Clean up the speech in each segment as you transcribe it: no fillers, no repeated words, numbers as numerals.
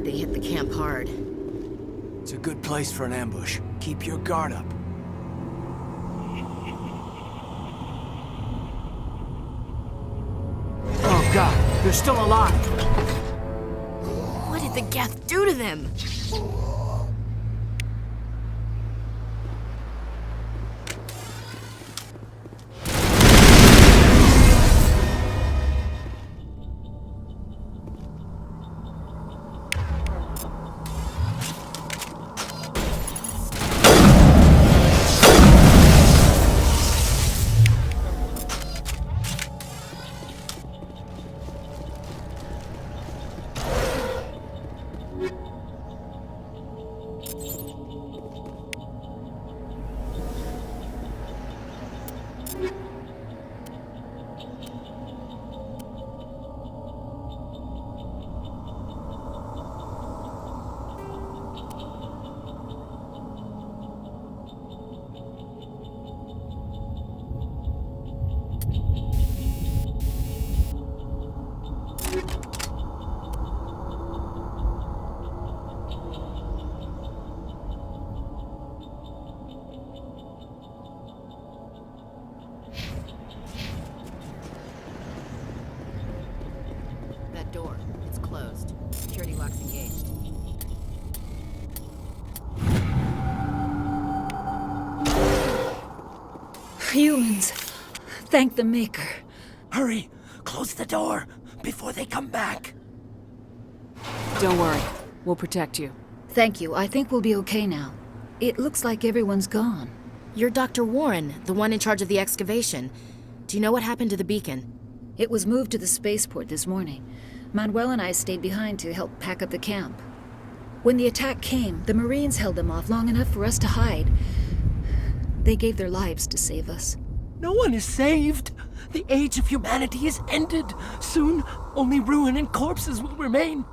They hit the camp hard. It's a good place for an ambush. Keep your guard up. Oh god, they're still alive! What did the Geth do to them? That door, it's closed. Security lock's engaged. Humans. Thank the Maker. Hurry! Close the door before they come back. Don't worry. We'll protect you. Thank you. I think we'll be okay now. It looks like everyone's gone. You're Dr. Warren, the one in charge of the excavation. Do you know what happened to the beacon? It was moved to the spaceport this morning. Manuel and I stayed behind to help pack up the camp. When the attack came, the Marines held them off long enough for us to hide. They gave their lives to save us. No one is saved. The age of humanity is ended. Soon, only ruin and corpses will remain.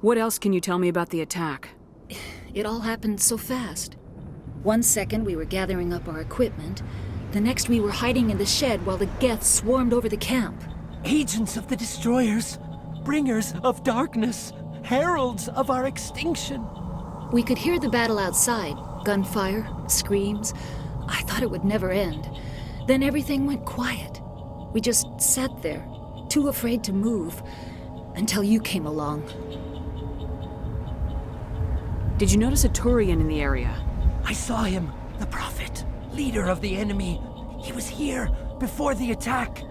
What else can you tell me about the attack? It all happened so fast. 1 second we were gathering up our equipment. The next we were hiding in the shed while the Geth swarmed over the camp. Agents of the destroyers, bringers of darkness, heralds of our extinction. We could hear the battle outside. Gunfire, screams. I thought it would never end. Then everything went quiet. We just sat there, too afraid to move, until you came along. Did you notice a Turian in the area? I saw him, the Prophet, leader of the enemy. He was here before the attack.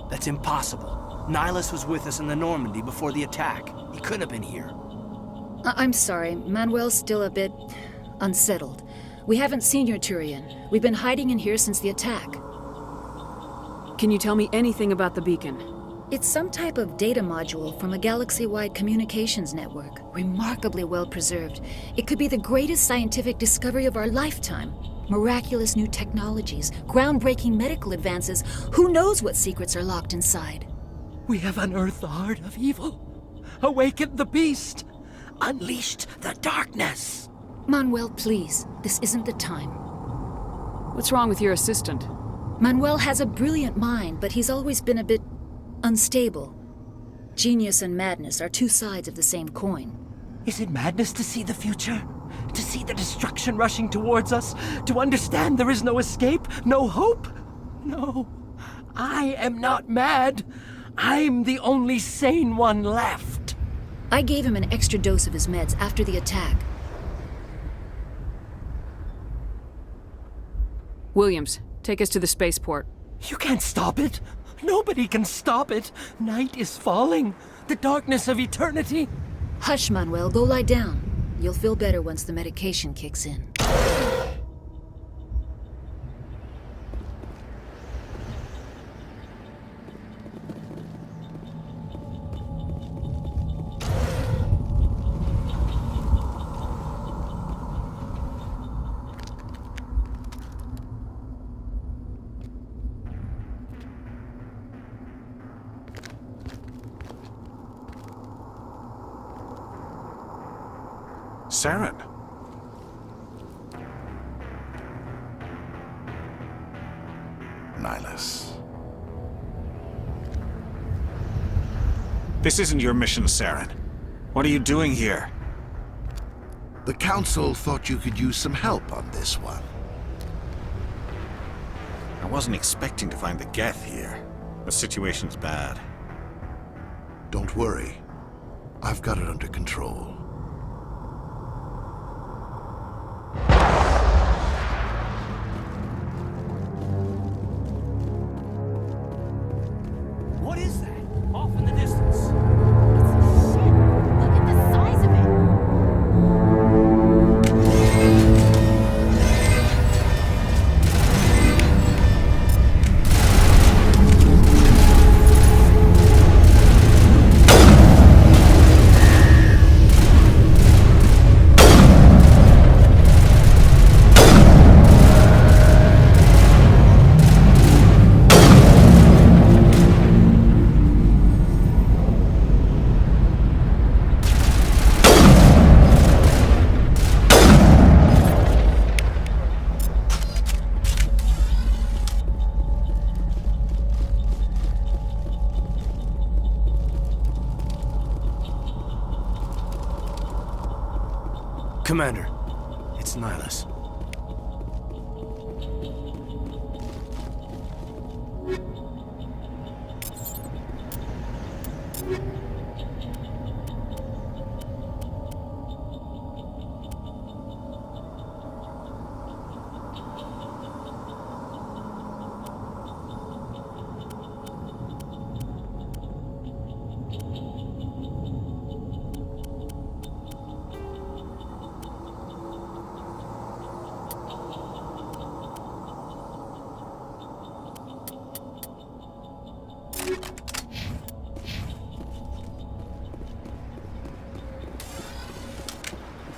That's impossible. Nihilus was with us in the Normandy before the attack. He couldn't have been here. I'm sorry, Manuel's still a bit unsettled. We haven't seen your Turian. We've been hiding in here since the attack. Can you tell me anything about the beacon? It's some type of data module from a galaxy-wide communications network. Remarkably well preserved. It could be the greatest scientific discovery of our lifetime. Miraculous new technologies, groundbreaking medical advances. Who knows what secrets are locked inside? We have unearthed the heart of evil, awakened the beast, unleashed the darkness. Manuel, please. This isn't the time. What's wrong with your assistant? Manuel has a brilliant mind, but he's always been a bit unstable. Genius and madness are two sides of the same coin. Is it madness to see the future? To see the destruction rushing towards us? To understand there is no escape? No hope? No. I am not mad. I'm the only sane one left. I gave him an extra dose of his meds after the attack. Williams, take us to the spaceport. You can't stop it. Nobody can stop it. Night is falling. The darkness of eternity. Hush, Manuel. Go lie down. You'll feel better once the medication kicks in. Saren. Nihilus. This isn't your mission, Saren. What are you doing here? The Council thought you could use some help on this one. I wasn't expecting to find the Geth here. The situation's bad. Don't worry. I've got it under control. What is that? Off in the distance. Shit! Look at the size of it! Commander, it's Nihilus.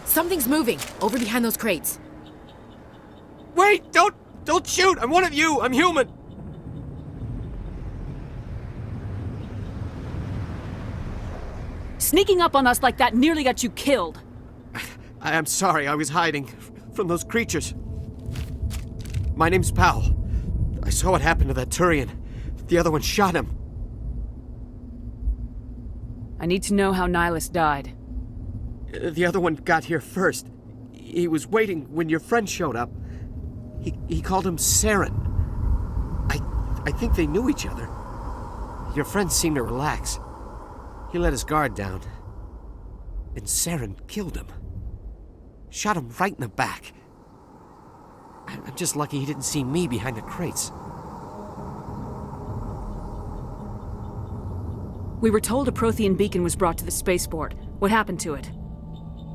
Something's moving, over behind those crates. Wait! Don't shoot! I'm one of you! I'm human! Sneaking up on us like that nearly got you killed. I'm sorry, I was hiding from those creatures. My name's Powell. I saw what happened to that Turian. The other one shot him. I need to know how Nihilus died. The other one got here first. He was waiting when your friend showed up. He called him Saren. I think they knew each other. Your friend seemed to relax. He let his guard down. And Saren killed him. Shot him right in the back. I'm just lucky he didn't see me behind the crates. We were told a Prothean beacon was brought to the spaceport. What happened to it?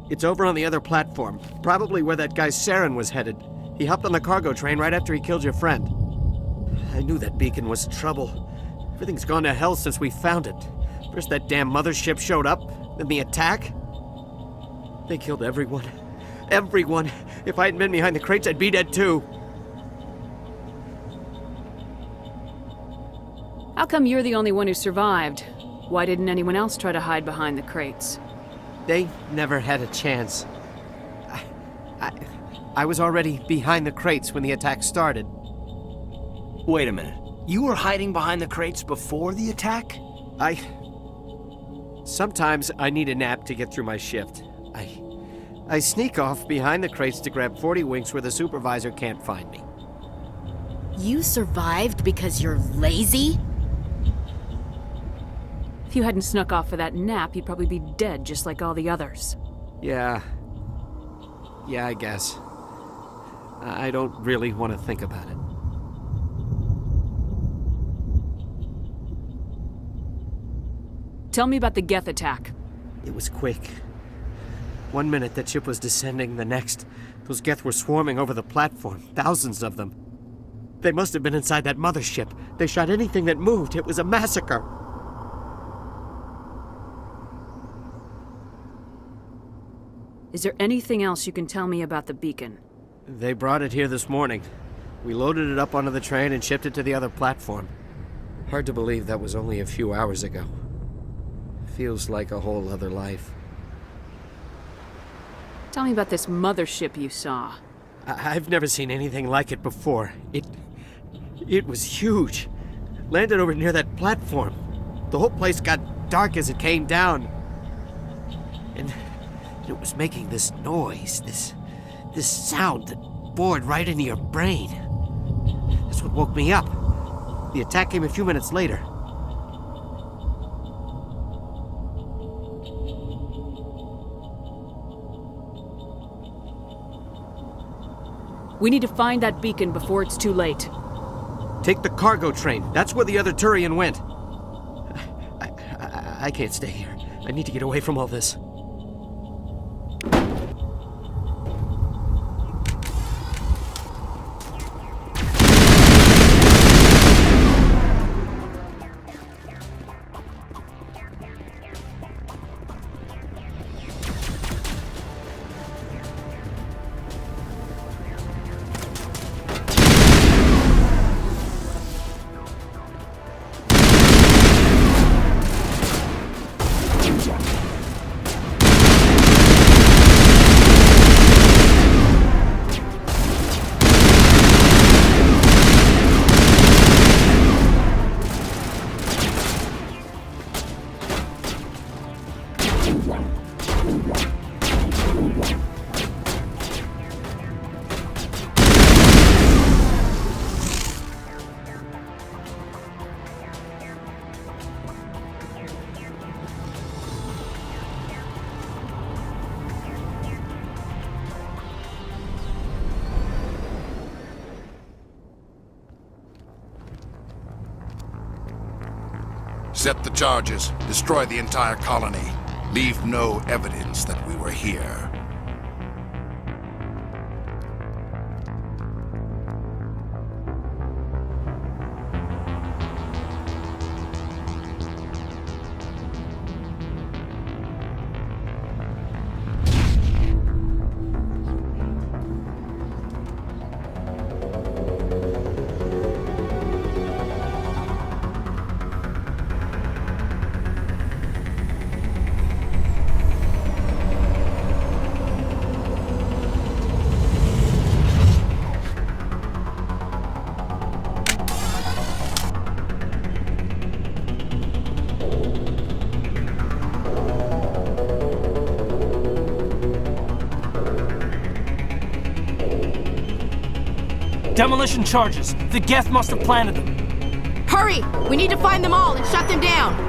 It's over on the other platform, probably where that guy Saren was headed. He hopped on the cargo train right after he killed your friend. I knew that beacon was trouble. Everything's gone to hell since we found it. First that damn mothership showed up, then the attack. They killed everyone. Everyone! If I hadn't been behind the crates, I'd be dead too. How come you're the only one who survived? Why didn't anyone else try to hide behind the crates? They never had a chance. I was already behind the crates when the attack started. Wait a minute. You were hiding behind the crates before the attack? Sometimes I need a nap to get through my shift. I sneak off behind the crates to grab 40 winks where the supervisor can't find me. You survived because you're lazy? If you hadn't snuck off for that nap, you'd probably be dead just like all the others. Yeah, I guess. I don't really want to think about it. Tell me about the Geth attack. It was quick. 1 minute that ship was descending, the next, those Geth were swarming over the platform, thousands of them. They must have been inside that mothership. They shot anything that moved. It was a massacre. Is there anything else you can tell me about the beacon? They brought it here this morning. We loaded it up onto the train and shipped it to the other platform. Hard to believe that was only a few hours ago. Feels like a whole other life. Tell me about this mothership you saw. I've never seen anything like it before. It was huge. Landed over near that platform. The whole place got dark as it came down. And it was making this noise, this sound that bored right into your brain. That's what woke me up. The attack came a few minutes later. We need to find that beacon before it's too late. Take the cargo train. That's where the other Turian went. I can't stay here. I need to get away from all this. Set the charges. Destroy the entire colony. Leave no evidence that we were here. Demolition charges. The Geth must have planted them. Hurry! We need to find them all and shut them down!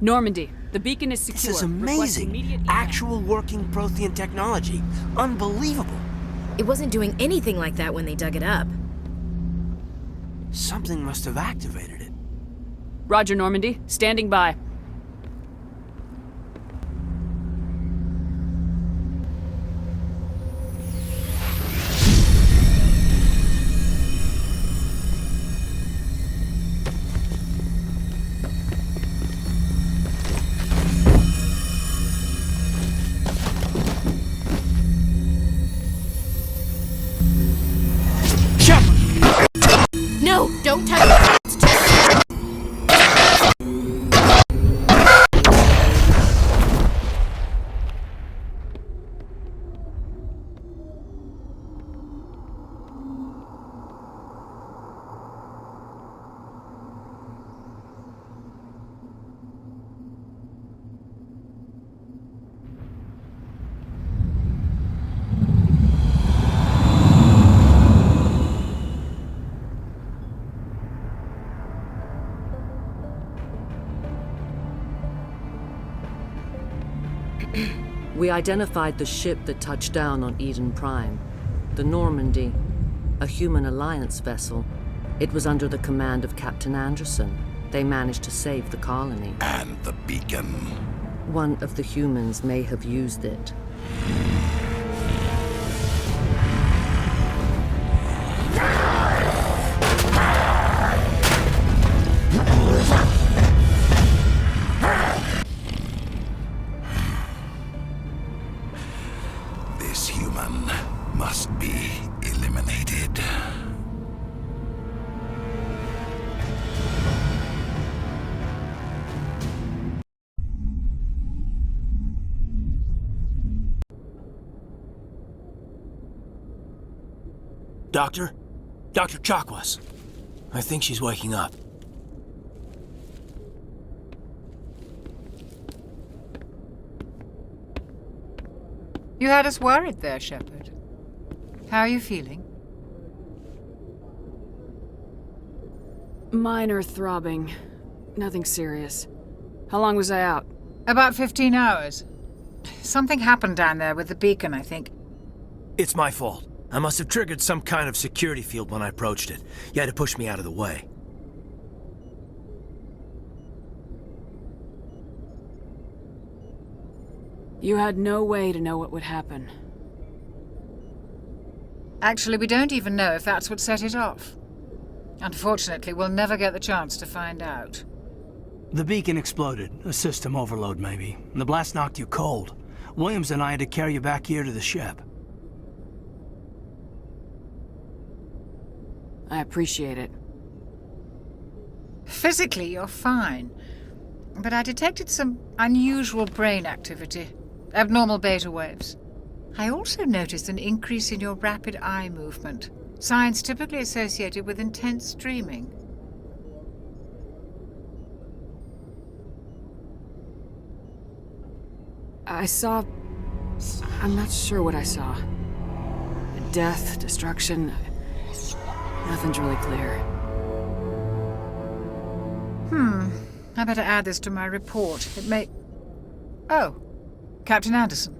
Normandy, the beacon is secure. This is Request amazing. immediate evac. Actual working Prothean technology. Unbelievable. It wasn't doing anything like that when they dug it up. Something must have activated it. Roger, Normandy. Standing by. No! Don't touch it! It's too- We identified the ship that touched down on Eden Prime. The Normandy, a human alliance vessel. It was under the command of Captain Anderson. They managed to save the colony. And the beacon. One of the humans may have used it. This human must be eliminated. Doctor? Dr. Chakwas. I think she's waking up. You had us worried there, Shepard. How are you feeling? Minor throbbing. Nothing serious. How long was I out? About 15 hours. Something happened down there with the beacon, I think. It's my fault. I must have triggered some kind of security field when I approached it. You had to push me out of the way. You had no way to know what would happen. Actually, we don't even know if that's what set it off. Unfortunately, we'll never get the chance to find out. The beacon exploded. A system overload, maybe. The blast knocked you cold. Williams and I had to carry you back here to the ship. I appreciate it. Physically, you're fine. But I detected some unusual brain activity. Abnormal beta waves. I also noticed an increase in your rapid eye movement. Signs typically associated with intense dreaming. I saw... I'm not sure what I saw. Death, destruction... Nothing's really clear. I better add this to my report. It may... Oh, Captain Anderson.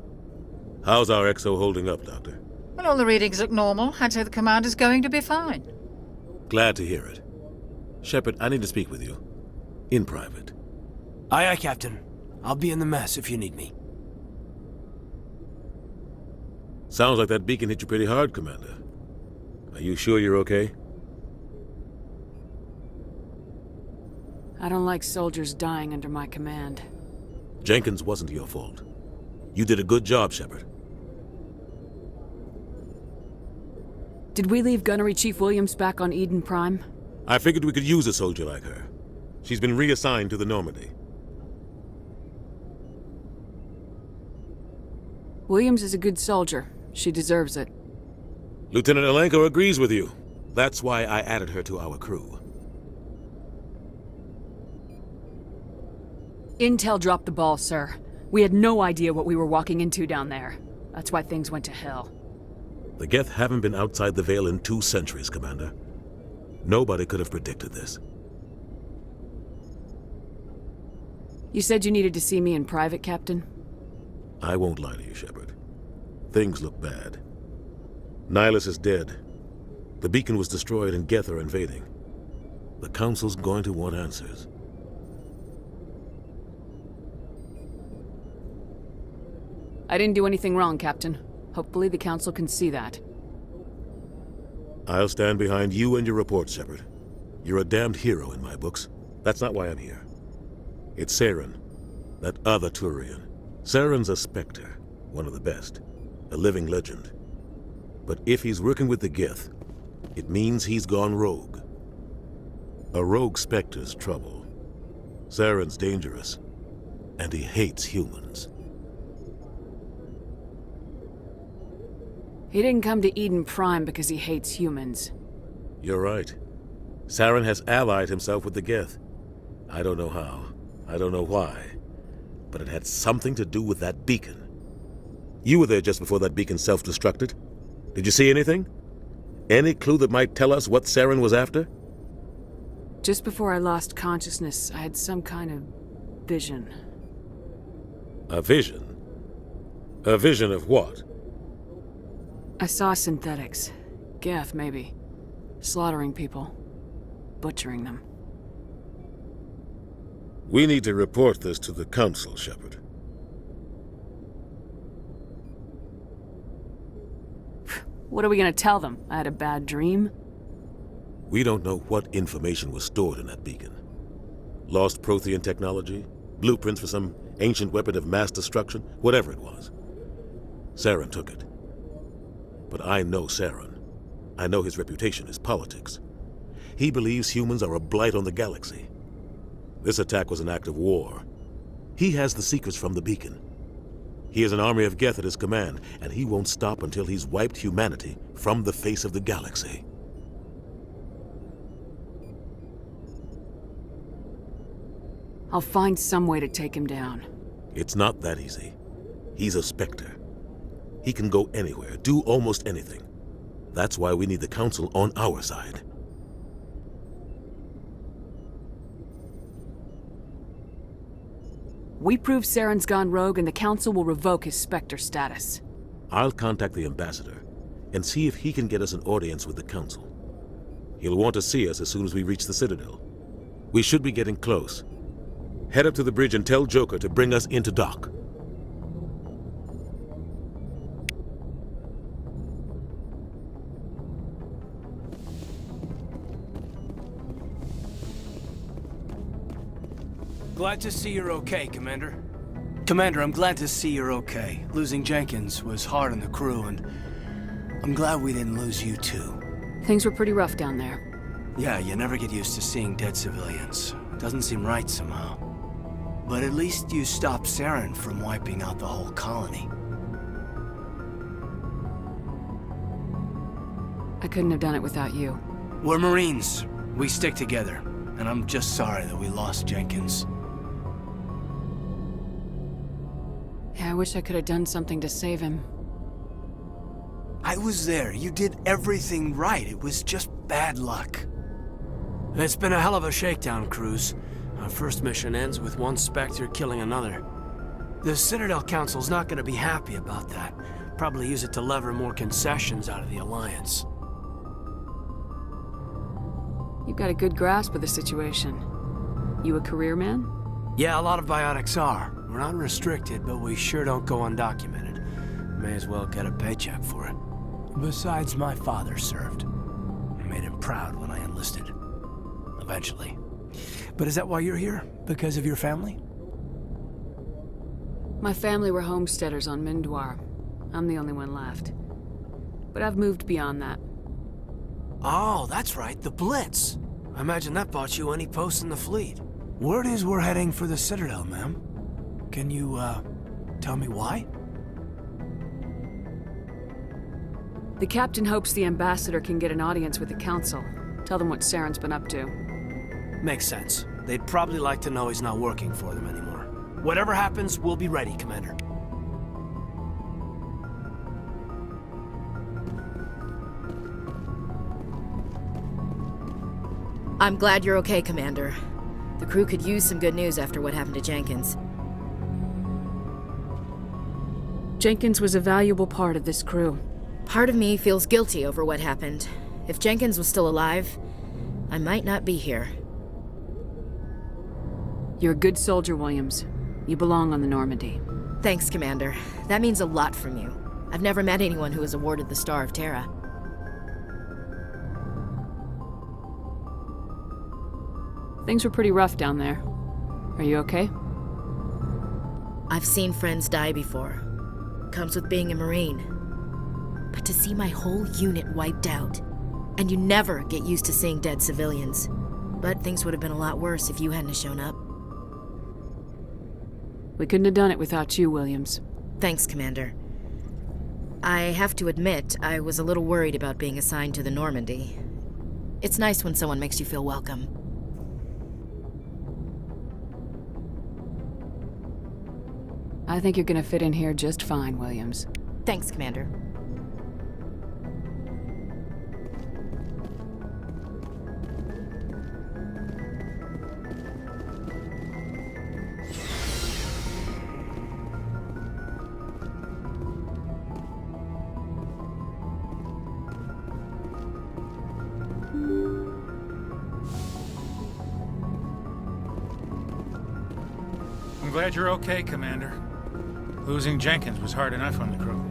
How's our XO holding up, Doctor? Well, all the readings look normal. I'd say the commander's going to be fine. Glad to hear it. Shepard, I need to speak with you. In private. Aye, aye, Captain. I'll be in the mess if you need me. Sounds like that beacon hit you pretty hard, Commander. Are you sure you're okay? I don't like soldiers dying under my command. Jenkins wasn't your fault. You did a good job, Shepard. Did we leave Gunnery Chief Williams back on Eden Prime? I figured we could use a soldier like her. She's been reassigned to the Normandy. Williams is a good soldier. She deserves it. Lieutenant Alenko agrees with you. That's why I added her to our crew. Intel dropped the ball, sir. We had no idea what we were walking into down there. That's why things went to hell. The Geth haven't been outside the Veil in 2 centuries, Commander. Nobody could have predicted this. You said you needed to see me in private, Captain? I won't lie to you, Shepard. Things look bad. Nihilus is dead. The beacon was destroyed and Geth are invading. The Council's going to want answers. I didn't do anything wrong, Captain. Hopefully the Council can see that. I'll stand behind you and your report, Shepard. You're a damned hero in my books. That's not why I'm here. It's Saren, that other Turian. Saren's a Spectre, one of the best, a living legend. But if he's working with the Geth, it means he's gone rogue. A rogue Spectre's trouble. Saren's dangerous, and he hates humans. He didn't come to Eden Prime because he hates humans. You're right. Saren has allied himself with the Geth. I don't know how. I don't know why. But it had something to do with that beacon. You were there just before that beacon self-destructed. Did you see anything? Any clue that might tell us what Saren was after? Just before I lost consciousness, I had some kind of vision. A vision? A vision of what? I saw synthetics. Geth, maybe. Slaughtering people. Butchering them. We need to report this to the Council, Shepard. What are we gonna tell them? I had a bad dream? We don't know what information was stored in that beacon. Lost Prothean technology? Blueprints for some ancient weapon of mass destruction? Whatever it was. Saren took it. But I know Saren. I know his reputation is politics. He believes humans are a blight on the galaxy. This attack was an act of war. He has the secrets from the beacon. He has an army of Geth at his command, and he won't stop until he's wiped humanity from the face of the galaxy. I'll find some way to take him down. It's not that easy. He's a Spectre. He can go anywhere, do almost anything. That's why we need the Council on our side. We prove Saren's gone rogue and the Council will revoke his Spectre status. I'll contact the Ambassador and see if he can get us an audience with the Council. He'll want to see us as soon as we reach the Citadel. We should be getting close. Head up to the bridge and tell Joker to bring us into dock. Glad to see you're okay, Commander. Commander, I'm glad to see you're okay. Losing Jenkins was hard on the crew, and I'm glad we didn't lose you too. Things were pretty rough down there. Yeah, you never get used to seeing dead civilians. Doesn't seem right somehow. But at least you stopped Saren from wiping out the whole colony. I couldn't have done it without you. We're Marines. We stick together. And I'm just sorry that we lost Jenkins. Yeah, I wish I could have done something to save him. I was there. You did everything right. It was just bad luck. It's been a hell of a shakedown, Cruz. Our first mission ends with one Spectre killing another. The Citadel Council's not gonna be happy about that. Probably use it to lever more concessions out of the Alliance. You've got a good grasp of the situation. You a career man? Yeah, a lot of biotics are. We're not restricted, but we sure don't go undocumented. May as well get a paycheck for it. Besides, my father served. I made him proud when I enlisted. Eventually. But is that why you're here? Because of your family? My family were homesteaders on Mindwar. I'm the only one left. But I've moved beyond that. Oh, that's right, the Blitz. I imagine that bought you any post in the fleet. Word is we're heading for the Citadel, ma'am. Can you, tell me why? The captain hopes the ambassador can get an audience with the council. Tell them what Saren's been up to. Makes sense. They'd probably like to know he's not working for them anymore. Whatever happens, we'll be ready, Commander. I'm glad you're okay, Commander. The crew could use some good news after what happened to Jenkins. Jenkins was a valuable part of this crew. Part of me feels guilty over what happened. If Jenkins was still alive, I might not be here. You're a good soldier, Williams. You belong on the Normandy. Thanks, Commander. That means a lot from you. I've never met anyone who was awarded the Star of Terra. Things were pretty rough down there. Are you okay? I've seen friends die before. Comes with being a Marine. But to see my whole unit wiped out, and you never get used to seeing dead civilians. But things would have been a lot worse if you hadn't shown up. We couldn't have done it without you, Williams. Thanks, Commander. I have to admit, I was a little worried about being assigned to the Normandy. It's nice when someone makes you feel welcome. I think you're gonna fit in here just fine, Williams. Thanks, Commander. I'm glad you're okay, Commander. Losing Jenkins was hard enough on the crew.